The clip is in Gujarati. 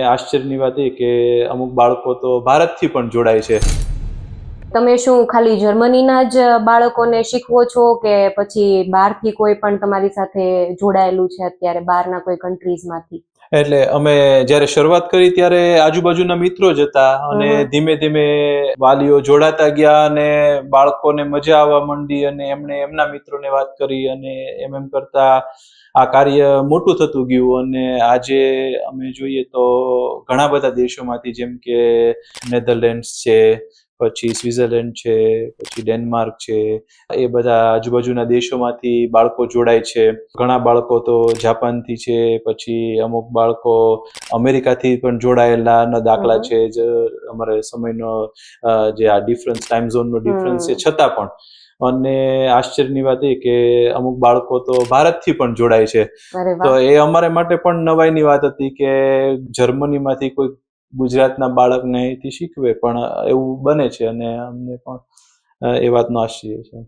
આશ્ચર્યની વાત એ કે અમુક બાળકો તો ભારતથી પણ જોડાય છે. તમે શું ખાલી જર્મનીના જ બાળકોને શીખવો છો કે પછી બહારથી કોઈ પણ તમારી સાથે જોડાયેલું છે અત્યારે બહારના કોઈ કન્ટ્રીઝમાંથી? એટલે અમે જ્યારે શરૂઆત કરી ત્યારે આજુબાજુના મિત્રો જ હતા અને ધીમે ધીમે વાલીઓ જોડાતા ગયા અને બાળકોને મજા આવવા માંડી અને એમણે એમના મિત્રોને વાત કરી અને એમ કરતા આ કાર્ય મોટું થતું ગયું અને આજે અમે જોઈએ તો ઘણા બધા દેશોમાંથી જેમ કે નેધરલેન્ડ્સ છે, પછી સ્વિટ્ઝરલેન્ડ છે, પછી ડેનમાર્ક છે, એ બધા આજુબાજુના દેશોમાંથી બાળકો જોડાય છે. ઘણા બાળકો તો જાપાનથી છે, પછી અમુક બાળકો અમેરિકાથી પણ જોડાયેલા દાખલા છે. જ અમારે સમયનો જે આ ડિફરન્સ ટાઈમ ઝોનનો ડિફરન્સ છે છતાં પણ. અને આશ્ચર્યની વાત એ કે અમુક બાળકો તો ભારતથી પણ જોડાય છે. તો એ અમારા માટે પણ નવાઈની વાત હતી કે જર્મનીમાંથી કોઈ ગુજરાતના બાળકને અહીંથી શીખવે, પણ એવું બને છે અને અમને પણ એ વાતનું આશ્ચર્ય છે.